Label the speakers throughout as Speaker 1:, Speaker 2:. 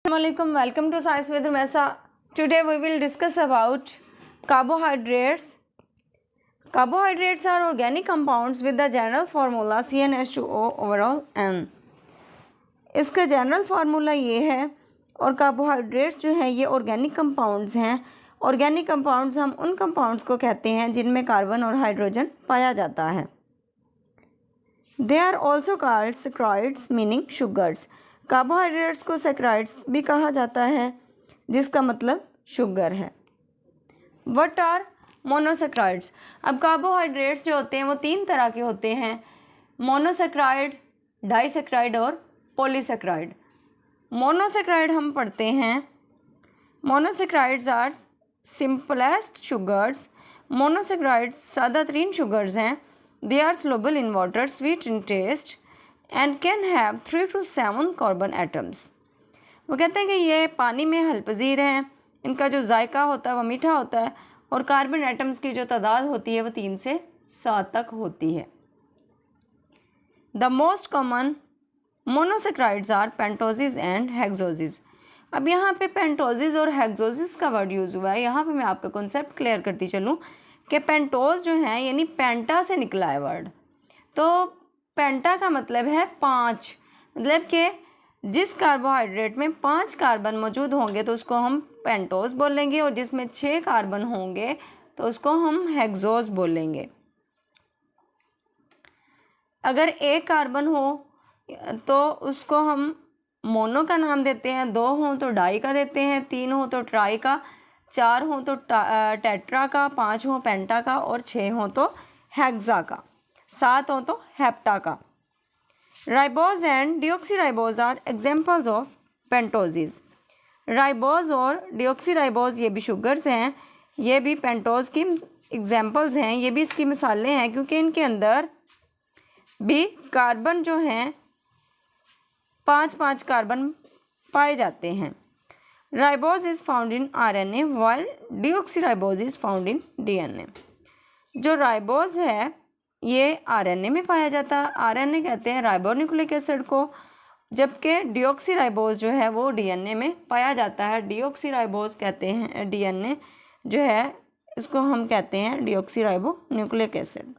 Speaker 1: Assalamualaikum, welcome to Science with Rumesa. Today we will discuss about carbohydrates. Carbohydrates are organic compounds with the general formula CnH2O overall N. इसका general formula ये है और carbohydrates जो है ये organic compounds हैं। Organic compounds हम उन कंपाउंड्स को कहते हैं जिनमें कार्बन और हाइड्रोजन पाया जाता है। They are also called saccharides meaning sugars. Carbohydrates को सैकराइड्स भी कहा जाता है जिसका मतलब शुगर है। What are monosaccharides. अब कार्बोहाइड्रेट्स जो होते हैं वो तीन तरह के होते हैं, मोनोसैकराइड, डाइसैकराइड और पॉलीसैकराइड। मोनोसैकराइड हम पढ़ते हैं, monosaccharides are simplest sugars. Monosaccharides सादा तरीन शुगर्स हैं। They are soluble in water, sweet in taste and can have 3 to 7 carbon atoms. वो कहते हैं कि ये पानी में हलपजीर हैं, इनका जो जायका होता है वो मीठा होता है और कार्बन एटम्स की जो तादाद होती है वो 3 से 7 तक होती है। The most common monosaccharides are pentoses and hexoses. अब यहाँ पे पेंटोजेज और हेक्सोजेज का वर्ड यूज़ हुआ है। यहाँ पे मैं आपका कॉन्सेप्ट क्लियर करती चलूँ कि पेंटोज जो है यानी पेंटा से निकला है वर्ड। तो पेंटा का मतलब है 5, मतलब कि जिस कार्बोहाइड्रेट में 5 कार्बन मौजूद होंगे तो उसको हम पेंटोज बोलेंगे और जिसमें 6 कार्बन होंगे तो उसको हम हेक्सोज बोलेंगे। अगर 1 कार्बन हो तो उसको हम मोनो का नाम देते हैं, 2 हो तो डाई का देते हैं, 3 हो तो ट्राई का, 4 हो तो टेट्रा का, 5 हो पेंटा का और 6 हो तो हेक्सा का, 7 हो तो हेप्टा का। Ribose and deoxyribose are examples of pentoses. Ribose और डिऑक्सीराइबोज ये भी शुगर्स हैं, ये भी पेंटोज की एग्जाम्पल्स हैं, ये भी इसकी मिसालें हैं क्योंकि इनके अंदर भी कार्बन जो हैं 5 कार्बन पाए जाते हैं। Ribose is found in RNA while deoxyribose is found in DNA। जो राइबोज है ये RNA में पाया जाता है, RNA कहते हैं राइबोन्यूक्लिक एसिड को, जबकि डिऑक्सीराइबोज जो है वो DNA में पाया जाता है। डिऑक्सीराइबोज कहते हैं DNA जो है इसको हम कहते हैं डिऑक्सीराइबोन्यूक्लिक एसिड।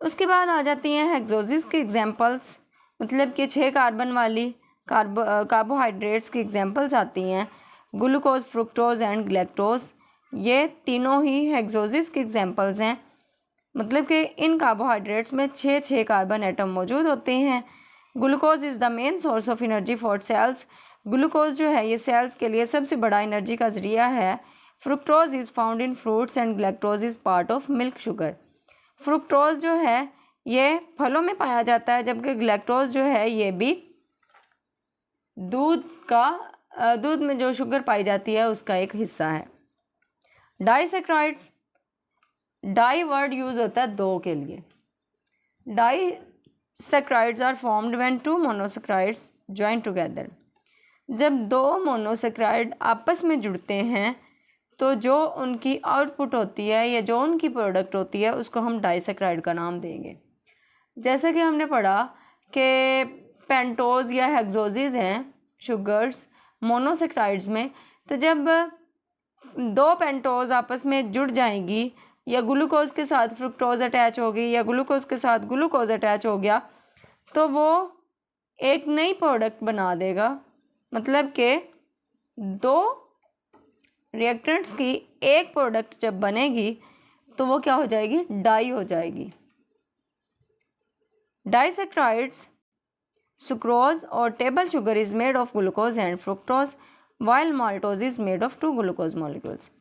Speaker 1: उसके बाद आ जाती हैं हेक्सोजेज की एग्जांपल्स, मतलब कि 6 कार्बन वाली कार्बोहाइड्रेट्स की एग्जांपल्स आती हैं। ग्लूकोज, फ्रुक्टोज एंड ग्लैक्टोज ये तीनों ही हेक्सोजेज की एग्जांपल्स हैं, मतलब कि इन कार्बोहाइड्रेट्स में 6 कार्बन एटम मौजूद होते हैं। Glucose is the main source of energy for cells. Glucose जो है ये सेल्स के लिए सबसे बड़ा एनर्जी का ज़रिया है। Fructose is found in fruits and galactose is part of milk sugar. Fructose जो है ये फलों में पाया जाता है, जबकि ग्लैक्टोज जो है ये भी दूध में जो शुगर पाई जाती है उसका एक हिस्सा है। डाइसैकराइड्स, डाई वर्ड यूज़ होता है 2 के लिए। Disaccharides are formed when 2 monosaccharides join together. जब 2 मोनोसैकराइड आपस में जुड़ते हैं तो जो उनकी आउटपुट होती है या जो उनकी प्रोडक्ट होती है उसको हम डाइसैकराइड का नाम देंगे। जैसे कि हमने पढ़ा कि पेंटोज या हेक्सोजेज हैं शुगर्स मोनोसैकराइड्स में, तो जब 2 पेंटोज आपस में जुड़ जाएंगी या ग्लूकोज के साथ फ्रुक्टोज अटैच होगी या ग्लूकोज के साथ ग्लूकोज अटैच हो गया तो वो एक नई प्रोडक्ट बना देगा। मतलब कि 2 रिएक्टेंट्स की एक प्रोडक्ट जब बनेगी तो वो क्या हो जाएगी, डाई हो जाएगी। डाइसैकराइड्स, सुक्रोज और table sugar is made of glucose and fructose while maltose is made of 2 glucose molecules.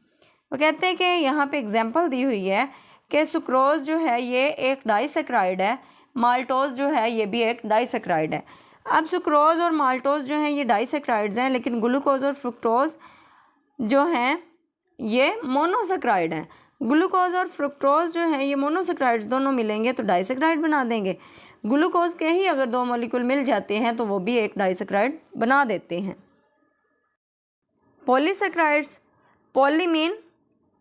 Speaker 1: वो कहते हैं कि यहाँ पे एग्जांपल दी हुई है कि सुक्रोज जो है ये एक डाइसैकराइड है, माल्टोज जो है ये भी एक डाइसैकराइड है। अब सुक्रोज और माल्टोज जो हैं ये डाइसैकराइड्स हैं, लेकिन ग्लूकोज और फ्रुक्टोज जो हैं ये मोनोसैकराइड हैं। ग्लूकोज और फ्रुक्टोज जो हैं ये मोनोसैकराइड्स दोनों मिलेंगे तो डाइसैकराइड बना देंगे। ग्लूकोज के ही अगर 2 मॉलिक्यूल मिल जाते हैं तो वो भी एक डाइसैकराइड बना देते हैं। Polysaccharides, poly mean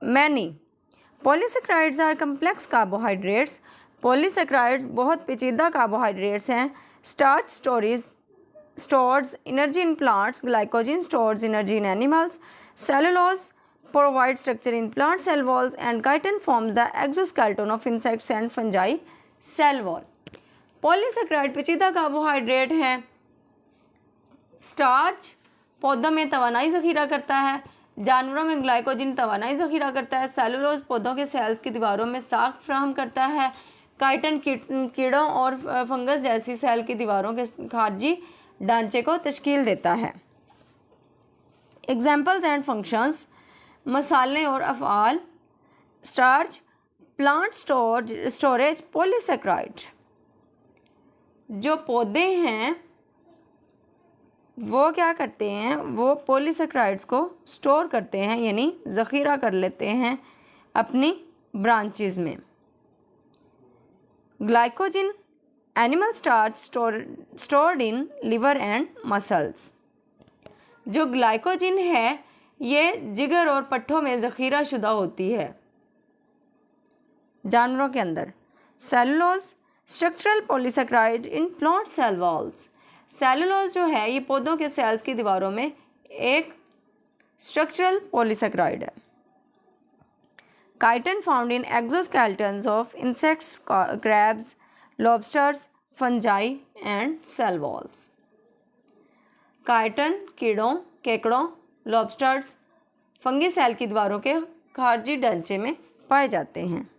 Speaker 1: many. Polysaccharides are complex carbohydrates. Polysaccharides बहुत पेचीदा कार्बोहाइड्रेट्स हैं। stores energy in plants, glycogen stores energy in animals, cellulose provides structure in plant cell walls, and chitin forms the exoskeleton of insects and fungi cell wall. Polysaccharide पेचीदा carbohydrate है। Starch पौधों में तवानाई ज़ख़ीरा करता है, जानवरों में glycogen तवानाई ज़ख़ीरा करता है, सेलुलोज पौधों के सेल्स की दीवारों में साख्त फ्राहम करता है, काइटन कीड़ों और फंगस जैसी सेल की दीवारों के खारजी ढांचे को तश्कील देता है। एग्जाम्पल्स एंड फंक्शंस, मसाले और अफ़आल, स्टार्च, प्लांट स्टोरेज, पॉलीसेक्राइड। जो पौधे हैं वो क्या करते हैं, वो पॉलीसेक्राइड्स को स्टोर करते हैं, यानी ज़ख़ीरा कर लेते हैं अपनी ब्रांचेस में। Glycogen, animal starch stored in liver and muscles. जो ग्लाइकोजन है ये जिगर और पट्ठों में ज़ख़ीरा शुदा होती है जानवरों के अंदर। Cellulose, structural polysaccharide in plant cell walls. Cellulose जो है ये पौधों के सेल्स की दीवारों में एक स्ट्रक्चरल पॉलीसेक्राइड है। Chitin found in exoskeletons of insects, crabs, lobsters, fungi and cell walls. Chitin कीड़ों, केकड़ों, लॉबस्टर्स, फंगी सेल की दीवारों के खारजी ढांचे में पाए जाते हैं।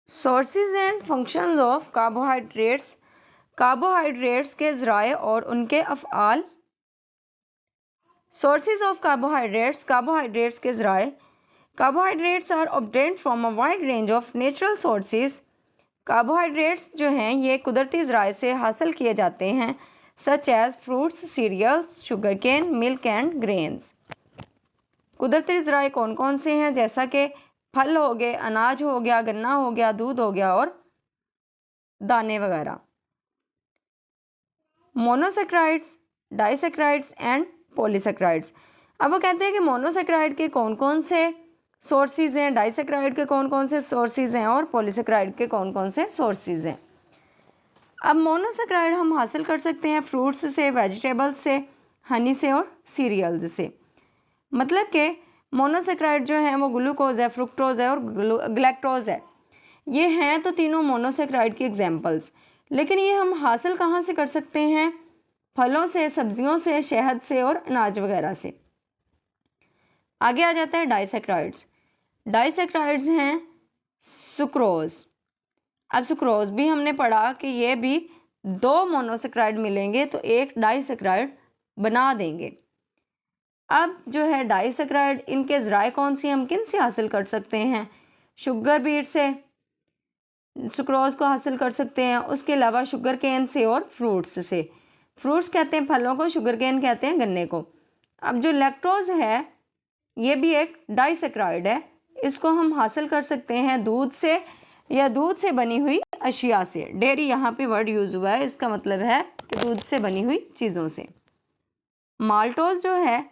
Speaker 1: Sources and functions of carbohydrates. Carbohydrates के ज़राए और उनके अफ़आल। सोर्सेज ऑफ कार्बोहाइड्रेट्स, कार्बोहाइड्रेट्स के ज़राए। Carbohydrates are obtained from a wide range of natural sources. Carbohydrates जो हैं ये कुदरती ज़राए से हासिल किए जाते हैं, such as fruits, cereals, sugar cane, milk and grains. कुदरती ज़राए कौन कौन से हैं, जैसा कि फल हो गए, अनाज हो गया, गन्ना हो गया, दूध हो गया और दाने वगैरह। Monosaccharides, disaccharides and polysaccharides. अब वो कहते हैं कि मोनोसेक्राइड के कौन कौन से सोर्सेज हैं, डाइसेक्राइड के कौन कौन से सोर्सेज हैं और पॉलीसेक्राइड के कौन कौन से सोर्सेज हैं। अब मोनोसेक्राइड हम हासिल कर सकते हैं फ्रूट्स से, वेजिटेबल्स से, हनी से और सीरियल्स से। मतलब कि मोनोसेक्राइड जो है वो ग्लूकोज है, फ्रुक्टोज है और ग्लैक्टोज है। ये हैं तो तीनों मोनोसेक्राइड की एग्जांपल्स। लेकिन ये हम हासिल कहाँ से कर सकते हैं? फलों से, सब्जियों से, शहद से और अनाज वगैरह से। आगे आ जाता है डाइसेक्राइड्स। डाइसेक्राइड्स हैं सुक्रोज। अब सुक्रोज भी हमने पढ़ा कि ये भी दो मोनोसेक्राइड मिलेंगे तो एक डाइसेक्राइड बना देंगे। अब जो है डाइसेक्राइड, इनके ज़राए कौन सी हम किन से हासिल कर सकते हैं? शुगर बीट से सुक्रोज को हासिल कर सकते हैं, उसके अलावा शुगर केन से और फ्रूट्स से। फ्रूट्स कहते हैं फलों को, शुगर केन कहते हैं गन्ने को। अब जो लैक्टोज है ये भी एक डाइसेक्राइड है, इसको हम हासिल कर सकते हैं दूध से या दूध से बनी हुई अशिया से। डेयरी यहाँ पे वर्ड यूज़ हुआ है, इसका मतलब है कि दूध से बनी हुई चीज़ों से। माल्टोज जो है,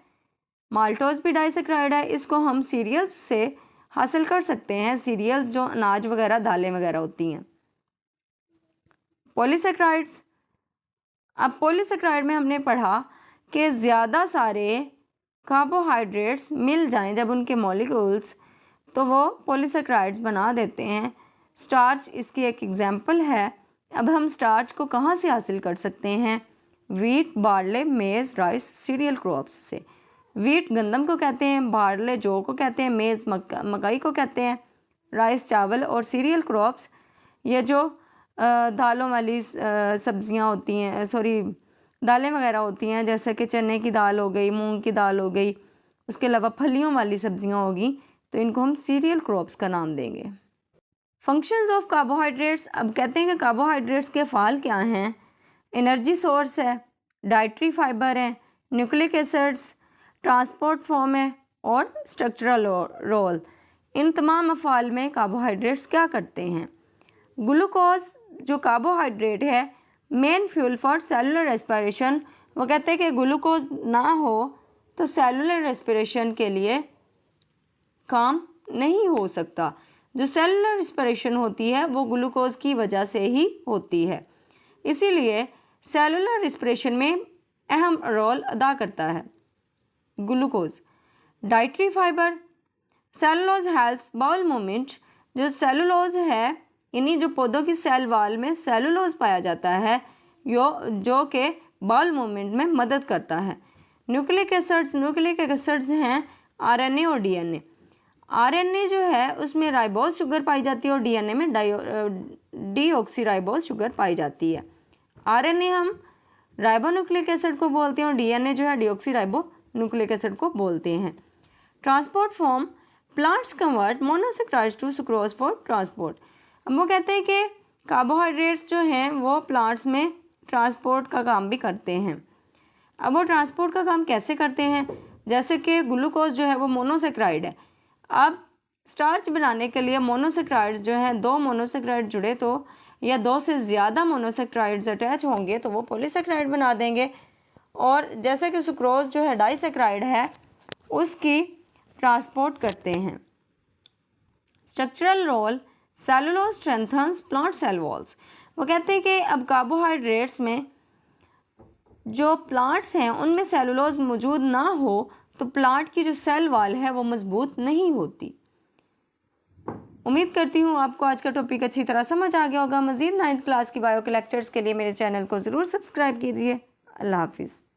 Speaker 1: माल्टोज भी डाइसेक्राइड है, इसको हम सीरियल्स से हासिल कर सकते हैं, सीरियल्स जो अनाज वगैरह, दालें वगैरह होती हैं। पॉलीसेक्राइड्स। अब पॉलीसेक्राइड में हमने पढ़ा कि ज़्यादा सारे कार्बोहाइड्रेट्स मिल जाएं जब उनके मॉलिक्यूल्स, तो वो पॉलीसेक्राइड्स बना देते हैं। स्टार्च इसकी एक एग्जांपल है। अब हम स्टार्च को कहाँ से हासिल कर सकते हैं? वीट, बार्ले, मेज़, राइस, सीरियल क्रॉप्स से। वीट गंदम को कहते हैं, बार्ले जौ को कहते हैं, मेज़ मकई को कहते हैं, राइस चावल और सीरियल क्रॉप्स ये जो दालों वाली सब्जियां होती हैं, सॉरी दालें वगैरह होती हैं, जैसे कि चने की दाल हो गई, मूंग की दाल हो गई, उसके अलावा फलियों वाली सब्जियां होगी, तो इनको हम सीरियल क्रॉप्स का नाम देंगे। Functions of carbohydrates. अब कहते हैं कि कार्बोहाइड्रेट्स के फ़ाल क्या हैं? एनर्जी सोर्स है, डाइटरी फाइबर है, न्यूक्लिक एसिड्स, ट्रांसपोर्ट फॉर्म है और स्ट्रक्चरल रोल। इन तमाम अफ़ाल में कार्बोहाइड्रेट्स क्या करते हैं? ग्लूकोज जो कार्बोहाइड्रेट है, main fuel for cellular respiration. वो कहते हैं कि ग्लूकोज ना हो तो सेलुलर रेस्पिरेशन के लिए काम नहीं हो सकता। जो सेलुलर रेस्पिरेशन होती है वो ग्लूकोज की वजह से ही होती है। इसीलिए सेलुलर रिस्पिरेशन में अहम रोल अदा करता है। Glucose, dietary fibre, cellulose helps bowel movement. जो सेलुलोज है, यानी जो पौधों की सेल वाल में सेलुलोज पाया जाता है जो कि बाउल मूवमेंट में मदद करता है। न्यूक्लिक एसिड्स हैं आरएनए और डीएनए। आरएनए जो है उसमें राइबोज शुगर पाई जाती है और डीएनए में डीऑक्सीराइबोज शुगर पाई जाती है। आरएनए हम राइबोन्यूक्लिक एसिड को बोलते हैं और डीएनए जो है डीऑक्सीराइबोन्यूक्लिक एसिड को बोलते हैं। Transport form, plants convert monosaccharides to sucrose for transport. अब वो कहते हैं कि कार्बोहाइड्रेट्स जो हैं वो प्लांट्स में ट्रांसपोर्ट का काम भी करते हैं। अब वो ट्रांसपोर्ट का काम कैसे करते हैं? जैसे कि ग्लूकोज जो है वो मोनोसेक्राइड है। अब स्टार्च बनाने के लिए मोनोसेक्राइड्स जो हैं, 2 मोनोसेक्राइड जुड़े तो या 2 से ज़्यादा मोनोसेक्राइड्स अटैच होंगे तो वो पॉलीसेक्राइड बना देंगे। और जैसे कि सुक्रोज जो है डाइसेक्राइड है, उसकी ट्रांसपोर्ट करते हैं। Structural role, cellulose strengthens plant cell walls. वो कहते हैं कि अब कार्बोहाइड्रेट्स में जो प्लांट्स हैं उनमें सेलुलोज मौजूद ना हो तो प्लांट की जो सेल वाल है वो मजबूत नहीं होती। उम्मीद करती हूँ आपको आज का टॉपिक अच्छी तरह समझ आ गया होगा। मज़ीद 9th क्लास की बायो के लेक्चर्स के लिए मेरे चैनल को ज़रूर सब्सक्राइब कीजिए। अल्लाह हाफिज़।